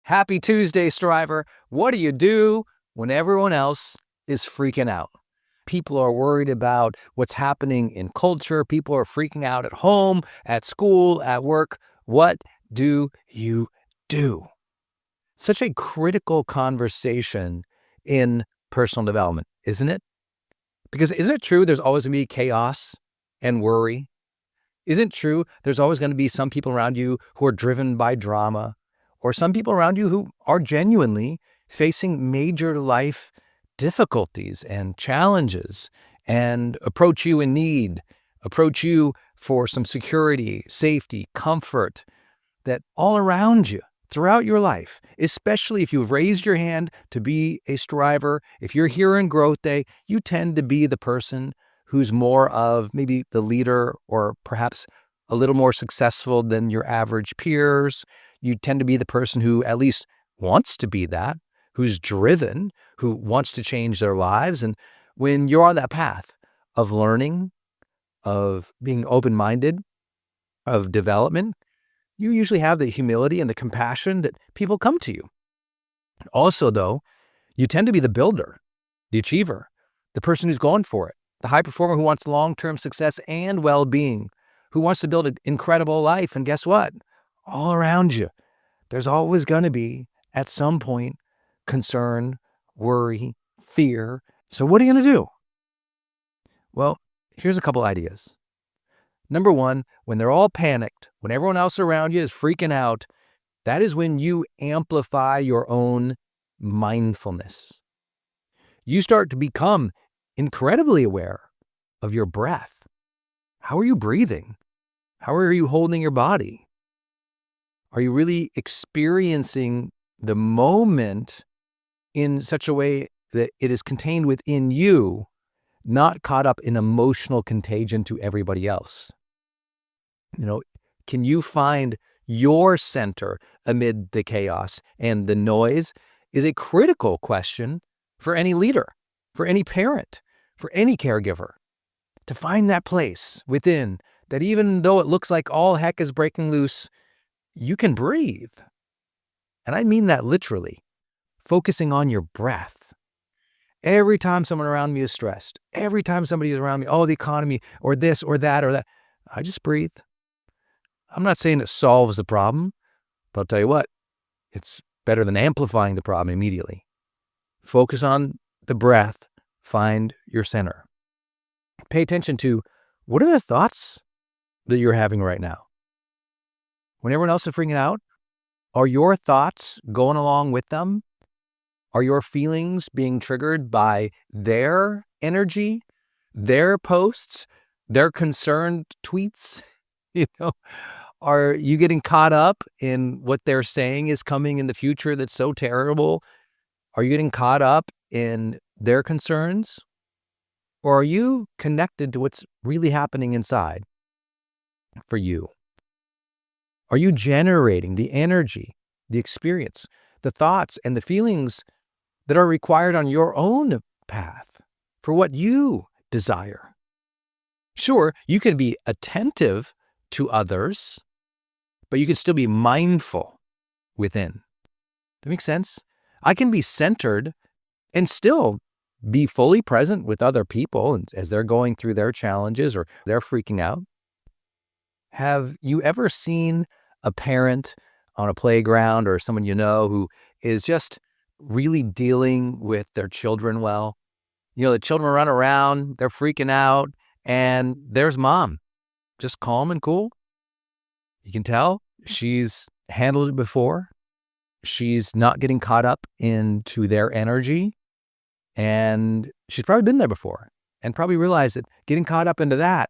Happy Tuesday, Striver. What do you do when everyone else is freaking out? People are worried about what's happening in culture. People are freaking out at home, at school, at work. What do you do? Such a critical conversation in personal development, isn't it? Because isn't it true there's always going to be chaos and worry? Isn't it true there's always going to be some people around you who are driven by drama, or some people around you who are genuinely facing major life difficulties and challenges and approach you in need, approach you for some security, safety, comfort, that all around you throughout your life, especially if you've raised your hand to be a striver, if you're here in Growth Day, you tend to be the person who's more of maybe the leader or perhaps a little more successful than your average peers. You tend to be the person who at least wants to be that, who's driven, who wants to change their lives. And when you're on that path of learning, of being open-minded, of development, you usually have the humility and the compassion that people come to you. Also, though, you tend to be the builder, the achiever, the person who's going for it, the high performer who wants long-term success and well-being, who wants to build an incredible life. And guess what? All around you, there's always going to be, at some point, concern, worry, fear. So what are you going to do? Well, here's a couple ideas. Number one, when they're all panicked, when everyone else around you is freaking out, that is when you amplify your own mindfulness. You start to become incredibly aware of your breath. How are you breathing? How are you holding your body? Are you really experiencing the moment in such a way that it is contained within you, not caught up in emotional contagion to everybody else? Can you find your center amid the chaos and the noise is a critical question for any leader, for any parent, for any caregiver. To find that place within that, even though it looks like all heck is breaking loose, you can breathe. And I mean that literally. Focusing on your breath. Every time someone around me is stressed, every time somebody is around me, oh, the economy or this or that, I just breathe. I'm not saying it solves the problem, but I'll tell you what, it's better than amplifying the problem immediately. Focus on the breath. Find your center. Pay attention to what are the thoughts that you're having right now. When everyone else is freaking out, are your thoughts going along with them? Are your feelings being triggered by their energy, their posts, their concerned tweets? Are you getting caught up in what they're saying is coming in the future that's so terrible? Are you getting caught up in their concerns? Or are you connected to what's really happening inside for you? Are you generating the energy, the experience, the thoughts, and the feelings that are required on your own path for what you desire? Sure, you can be attentive to others, but you can still be mindful within. That makes sense? I can be centered and still be fully present with other people as they're going through their challenges or they're freaking out. Have you ever seen a parent on a playground or someone you know who is just really dealing with their children well? The children run around, they're freaking out, and there's mom, just calm and cool. You can tell she's handled it before. She's not getting caught up into their energy. And she's probably been there before and probably realized that getting caught up into that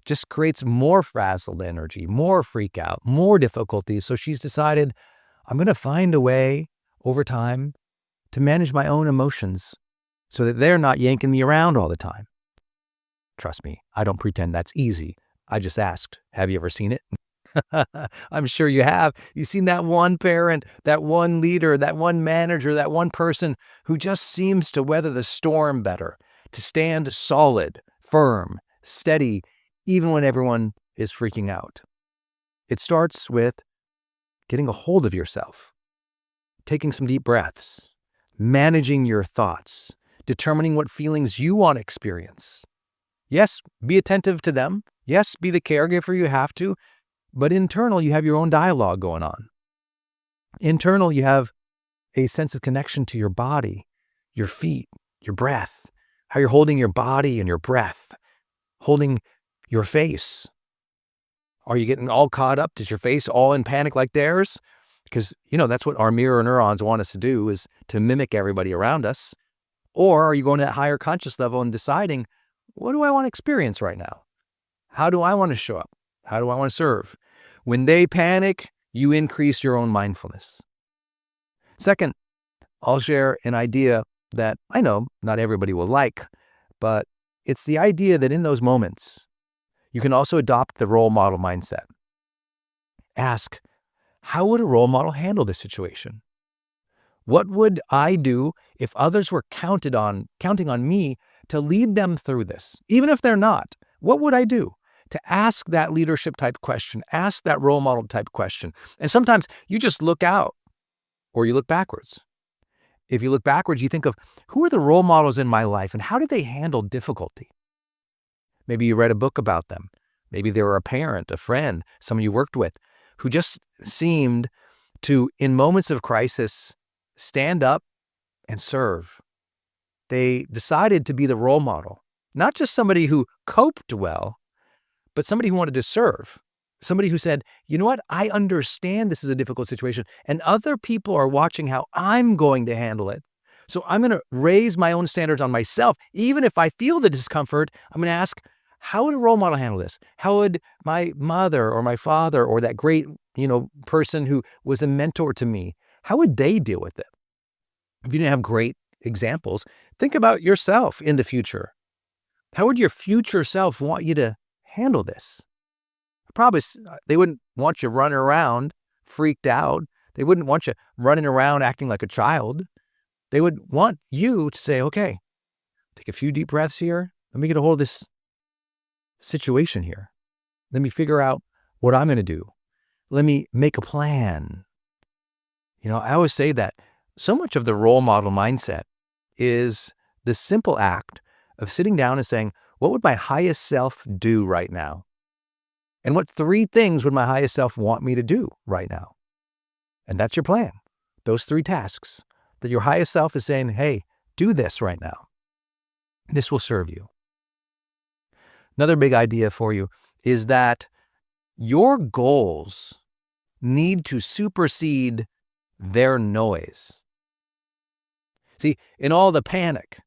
just creates more frazzled energy, more freak out, more difficulties. So she's decided, I'm going to find a way over time to manage my own emotions so that they're not yanking me around all the time. Trust me, I don't pretend that's easy. I just asked, have you ever seen it? I'm sure you have. You've seen that one parent, that one leader, that one manager, that one person who just seems to weather the storm better, to stand solid, firm, steady, even when everyone is freaking out. It starts with getting a hold of yourself, taking some deep breaths, managing your thoughts, determining what feelings you want to experience. Yes, be attentive to them. Yes, be the caregiver you have to, but internal, you have your own dialogue going on. Internal, you have a sense of connection to your body, your feet, your breath, how you're holding your body and your breath, holding your face. Are you getting all caught up? Is your face all in panic like theirs? Because, that's what our mirror neurons want us to do, is to mimic everybody around us. Or are you going to that higher conscious level and deciding, what do I want to experience right now? How do I want to show up? How do I want to serve? When they panic, you increase your own mindfulness. Second, I'll share an idea that I know not everybody will like, but it's the idea that in those moments, you can also adopt the role model mindset. Ask, how would a role model handle this situation? What would I do if others were counting on me to lead them through this? Even if they're not, what would I do? To ask that leadership type question, ask that role model type question. And sometimes you just look out or you look backwards. If you look backwards, you think of, who are the role models in my life and how did they handle difficulty? Maybe you read a book about them. Maybe they were a parent, a friend, someone you worked with, who just seemed to, in moments of crisis, stand up and serve. They decided to be the role model, not just somebody who coped well, but somebody who wanted to serve. Somebody who said, you know what, I understand this is a difficult situation, and other people are watching how I'm going to handle it. So I'm going to raise my own standards on myself. Even if I feel the discomfort, I'm going to ask, how would a role model handle this? How would my mother or my father or that great, person who was a mentor to me, how would they deal with it? If you didn't have great examples, think about yourself in the future. How would your future self want you to handle this? Probably they wouldn't want you running around freaked out. They wouldn't want you running around acting like a child. They would want you to say, okay, take a few deep breaths here. Let me get a hold of this situation here. Let me figure out what I'm going to do. Let me make a plan. I always say that so much of the role model mindset is the simple act of sitting down and saying, what would my highest self do right now? And what 3 things would my highest self want me to do right now? And that's your plan. Those 3 tasks that your highest self is saying, hey, do this right now. This will serve you. Another big idea for you is that your goals need to supersede their noise. See, in all the panic,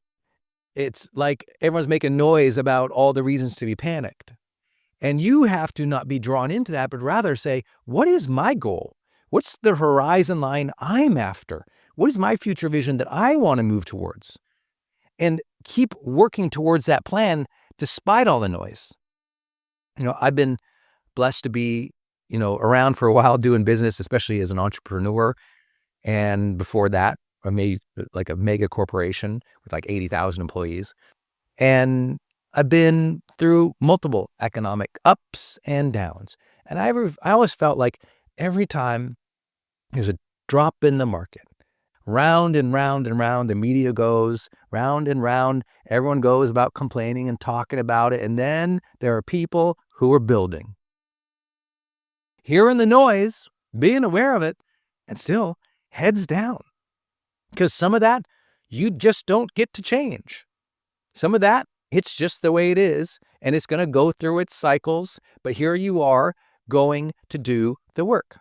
it's like everyone's making noise about all the reasons to be panicked. And you have to not be drawn into that, but rather say, what is my goal? What's the horizon line I'm after? What is my future vision that I want to move towards? And keep working towards that plan despite all the noise. I've been blessed to be, around for a while doing business, especially as an entrepreneur. And before that, I made like a mega corporation with like 80,000 employees. And I've been through multiple economic ups and downs. And I always felt like every time there's a drop in the market, round and round and round, the media goes round and round. Everyone goes about complaining and talking about it. And then there are people who are building. Hearing the noise, being aware of it, and still heads down. Because some of that, you just don't get to change. Some of that, it's just the way it is, and it's going to go through its cycles. But here you are going to do the work.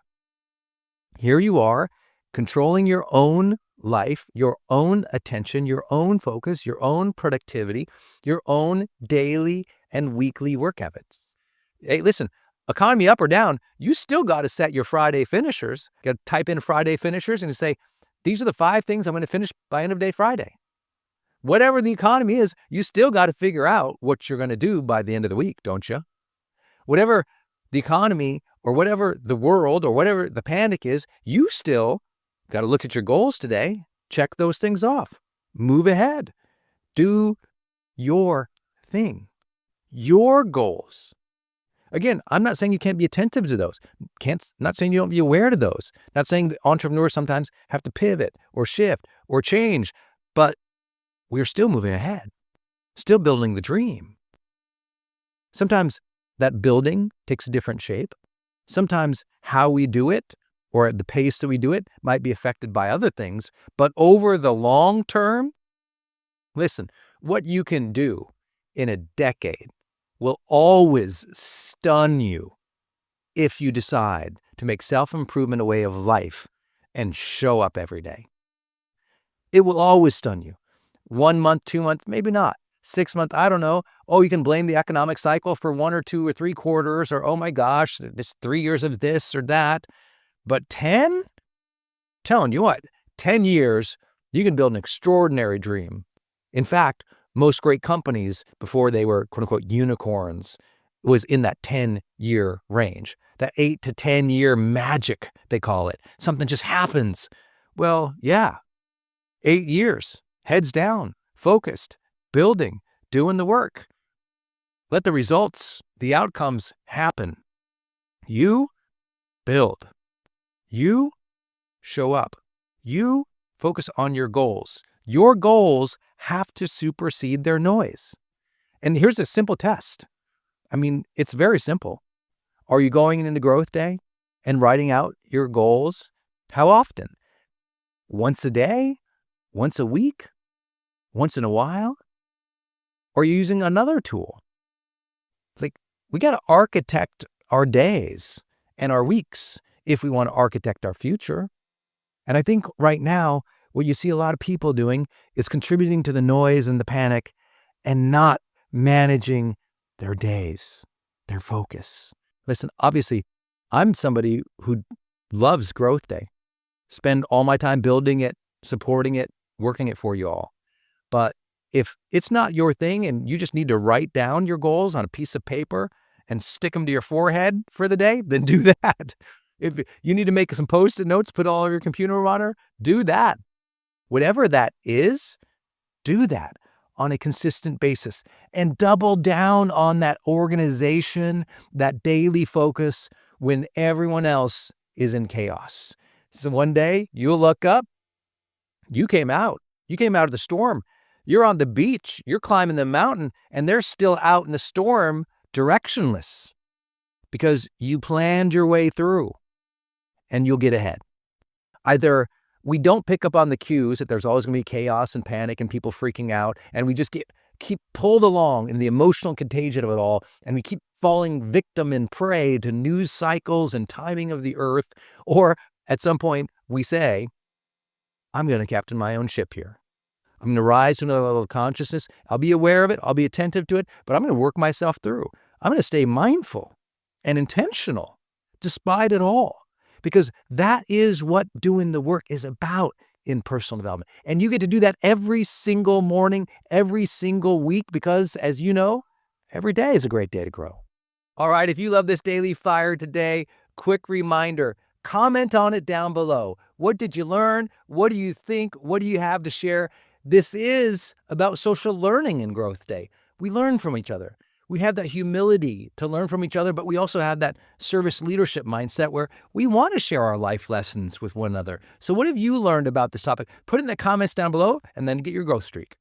Here you are controlling your own life, your own attention, your own focus, your own productivity, your own daily and weekly work habits. Hey, listen, economy up or down, you still got to set your Friday finishers. You got to type in Friday finishers and say, these are the 5 things I'm going to finish by end of day Friday. Whatever the economy is, you still got to figure out what you're going to do by the end of the week, don't you? Whatever the economy or whatever the world or whatever the panic is, you still got to look at your goals today, check those things off, move ahead, do your thing, your goals. Again, I'm not saying you can't be attentive to those. Not saying you don't be aware to those. Not saying that entrepreneurs sometimes have to pivot or shift or change, but we're still moving ahead, still building the dream. Sometimes that building takes a different shape. Sometimes how we do it or at the pace that we do it might be affected by other things. But over the long term, listen, what you can do in a decade will always stun you if you decide to make self-improvement a way of life and show up every day. It will always stun you. 1 month, 2 months, maybe not. 6 months, I don't know. Oh, you can blame the economic cycle for 1 or 2 or 3 quarters, or oh my gosh, this 3 years of this or that. But 10? Telling you what, 10 years, you can build an extraordinary dream. In fact, most great companies, before they were quote unquote unicorns, was in that 10-year range. That 8 to 10-year magic, they call it. Something just happens. Well, yeah, 8 years, heads down, focused, building, doing the work. Let the results, the outcomes happen. You build. You show up. You focus on your goals. Your goals have to supersede their noise. And here's a simple test. I mean, it's very simple. Are you going into growth day and writing out your goals? How often? Once a day? Once a week? Once in a while? Or are you using another tool? Like, we got to architect our days and our weeks if we want to architect our future. And I think right now, what you see a lot of people doing is contributing to the noise and the panic and not managing their days, their focus. Listen, obviously, I'm somebody who loves growth day. Spend all my time building it, supporting it, working it for you all. But if it's not your thing and you just need to write down your goals on a piece of paper and stick them to your forehead for the day, then do that. If you need to make some Post-it notes, put all of your computer monitor, do that. Whatever that is, do that on a consistent basis and double down on that organization, that daily focus when everyone else is in chaos. So one day you'll look up, you came out of the storm. You're on the beach, you're climbing the mountain, and they're still out in the storm, directionless, because you planned your way through and you'll get ahead. Either we don't pick up on the cues that there's always going to be chaos and panic and people freaking out, and we just keep pulled along in the emotional contagion of it all, and we keep falling victim and prey to news cycles and timing of the earth, or at some point we say, I'm going to captain my own ship here. I'm going to rise to another level of consciousness. I'll be aware of it. I'll be attentive to it, but I'm going to work myself through. I'm going to stay mindful and intentional despite it all, because that is what doing the work is about in personal development. And you get to do that every single morning, every single week, because as you know, every day is a great day to grow. All right, if you love this Daily Fire today, quick reminder, comment on it down below. What did you learn? What do you think? What do you have to share? This is about social learning in Growth Day. We learn from each other. We have that humility to learn from each other, but we also have that service leadership mindset where we want to share our life lessons with one another. So what have you learned about this topic? Put it in the comments down below and then get your growth streak.